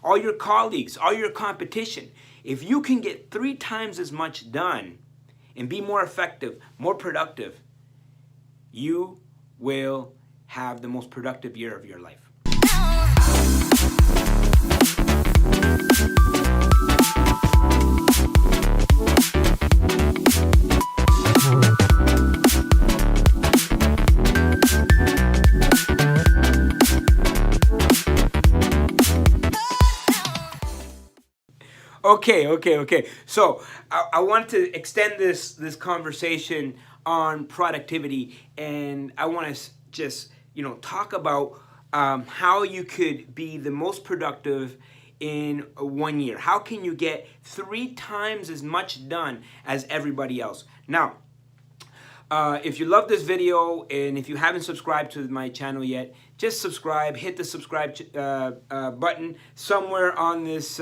all your colleagues, all your competition. If you can get 3 times as much done and be more effective, more productive, you will have the most productive year of your life. Okay. So I want to extend this conversation on productivity, and I want to just talk about how you could be the most productive in 1 year. How can you get 3 times as much done as everybody else? Now, if you love this video and if you haven't subscribed to my channel yet, just subscribe. Hit the subscribe button somewhere on this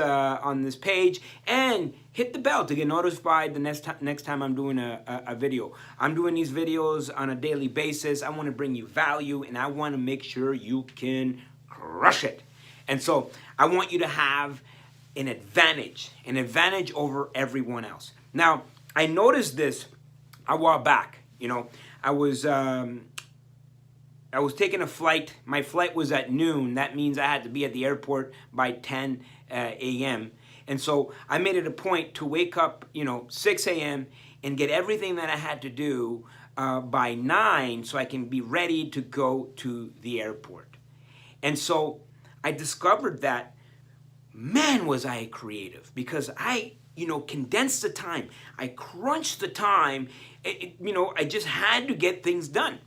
page, and hit the bell to get notified the next time I'm doing a video. I'm doing these videos on a daily basis. I want to bring you value, and I want to make sure you can crush it. And so I want you to have an advantage over everyone else. Now, I noticed this a while back. I was taking a flight. My flight was at noon. That means I had to be at the airport by 10 a.m. And so I made it a point to wake up, 6 a.m. and get everything that I had to do by 9 so I can be ready to go to the airport. And so I discovered that, man, was I creative, because I condensed the time. I crunched the time. I just had to get things done.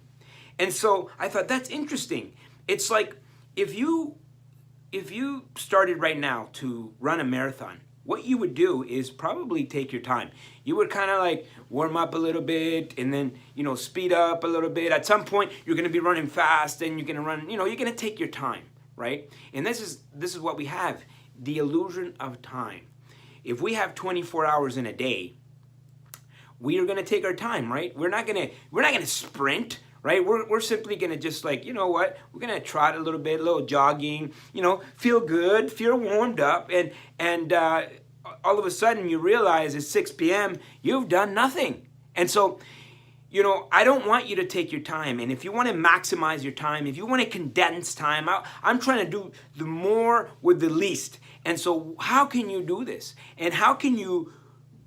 And so I thought, that's interesting. It's like if you started right now to run a marathon, what you would do is probably take your time. You would kind of like warm up a little bit and then, speed up a little bit. At some point, you're going to be running fast and you're going to run, you're going to take your time, right? And this is what we have, the illusion of time. If we have 24 hours in a day, we are going to take our time, right? We're not going to sprint, right? We're simply going to just like, we're going to trot a little bit, a little jogging, feel good, feel warmed up, and all of a sudden you realize it's 6 p.m., you've done nothing. And so, I don't want you to take your time. And if you want to maximize your time, if you want to condense time, I'm trying to do the more with the least. And so how can you do this? And how can you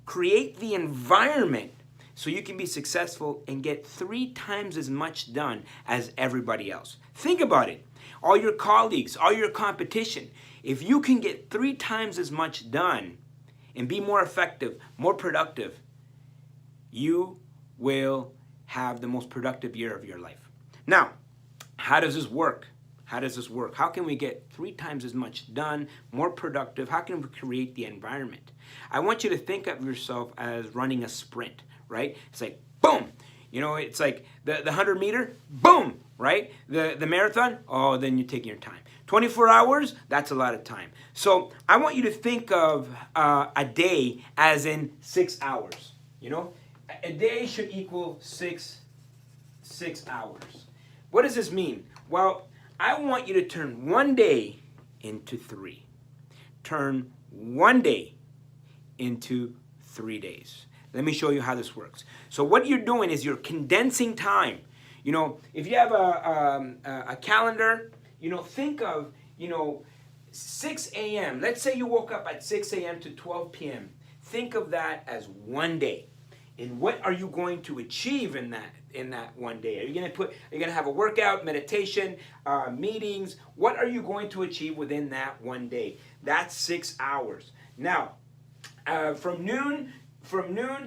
create the environment so you can be successful and get 3 times as much done as everybody else? Think about it. All your colleagues, all your competition, if you can get 3 times as much done and be more effective, more productive, you will have the most productive year of your life. Now, how does this work? How can we get 3 times as much done, more productive? How can we create the environment? I want you to think of yourself as running a sprint, right? It's like, boom. It's like the 100 meter, boom, right? The marathon, then you're taking your time. 24 hours, that's a lot of time. So I want you to think of a day as in 6 hours. A day should equal 6 hours. What does this mean? Well, I want you to turn 1 day into 3. Turn 1 day into 3 days. Let me show you how this works. So what you're doing is you're condensing time. If you have a calendar, think of, 6 a.m. Let's say you woke up at 6 a.m. to 12 p.m. Think of that as 1 day. And what are you going to achieve in that 1 day? Are you going to have a workout, meditation, meetings? What are you going to achieve within that 1 day? That's 6 hours. Now, from noon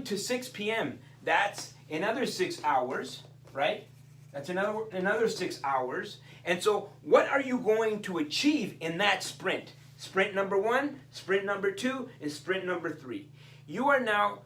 to 6 p.m., that's another 6 hours, right? That's another 6 hours. And so what are you going to achieve in that sprint? Sprint number 1, sprint number 2, and sprint number 3. You are now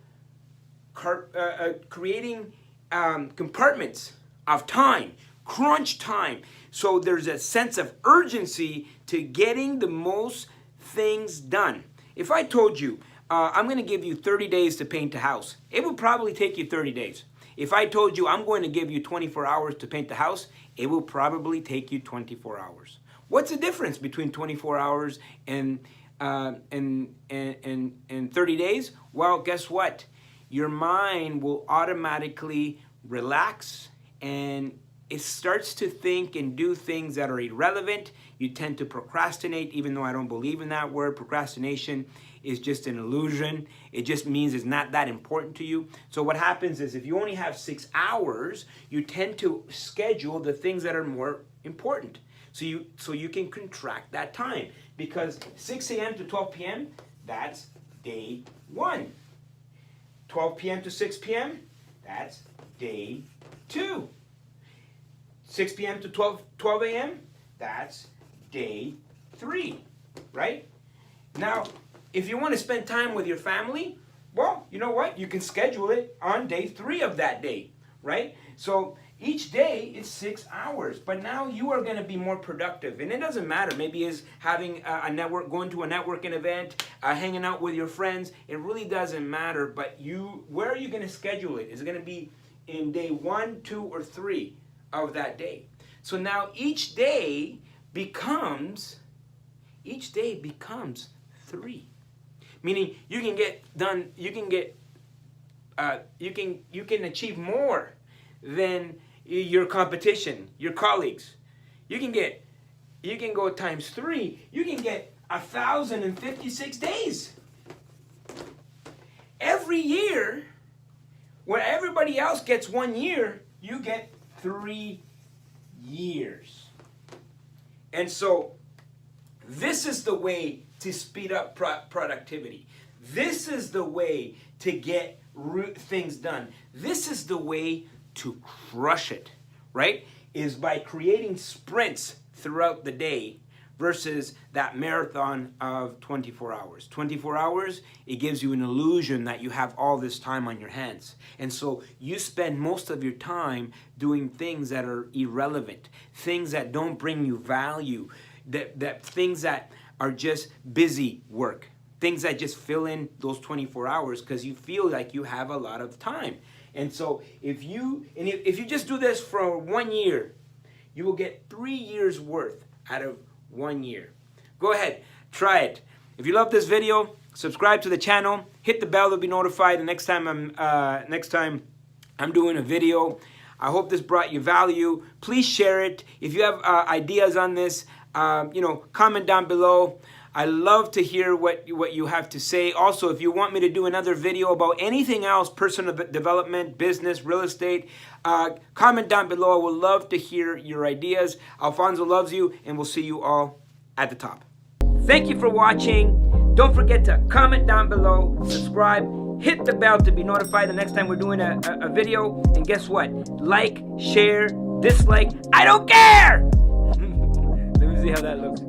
creating compartments of time, crunch time. So there's a sense of urgency to getting the most things done. If I told you, I'm going to give you 30 days to paint a house, it would probably take you 30 days. If I told you I'm going to give you 24 hours to paint the house, it will probably take you 24 hours. What's the difference between 24 hours and 30 days? Well, guess what? Your mind will automatically relax and it starts to think and do things that are irrelevant. You tend to procrastinate, even though I don't believe in that word. Procrastination is just an illusion. It just means it's not that important to you. So what happens is if you only have 6 hours, you tend to schedule the things that are more important. So you can contract that time, because 6 a.m. to 12 p.m., that's day 1. 12 p.m. to 6 p.m., that's day 2. 6 p.m. to 12 a.m., that's day 3, right? Now, if you want to spend time with your family, well, you know what? You can schedule it on day 3 of that day, right? So each day is 6 hours, but now you are going to be more productive. And it doesn't matter. Maybe it's having a network, going to a networking event, hanging out with your friends. It really doesn't matter. But where are you going to schedule it? Is it going to be in day 1, 2, or 3 of that day? So now each day becomes 3. Meaning you can get done. You can achieve more than your competition, your colleagues. You can go times 3. You can get 1,056 days. Every year, where everybody else gets 1 year, you get 3 years. And so this is the way to speed up productivity. This is the way to get things done. This is the way to crush it, right? Is by creating sprints throughout the day versus that marathon of 24 hours. 24 hours, it gives you an illusion that you have all this time on your hands. And so you spend most of your time doing things that are irrelevant, things that don't bring you value, that things that are just busy work, things that just fill in those 24 hours because you feel like you have a lot of time. And so if you just do this for 1 year, you will get 3 years worth out of 1 year. Go ahead, try it. If you love this video, subscribe to the channel, hit the bell to be notified the next time I'm doing a video. I hope this brought you value. Please share it. If you have ideas on this, comment down below. I love to hear what you have to say. Also, if you want me to do another video about anything else, personal development, business, real estate, comment down below. I would love to hear your ideas. Alfonso loves you, and we'll see you all at the top. Thank you for watching. Don't forget to comment down below, subscribe, hit the bell to be notified the next time we're doing a video. And guess what? Like, share, dislike, I don't care! Let me see how that looks.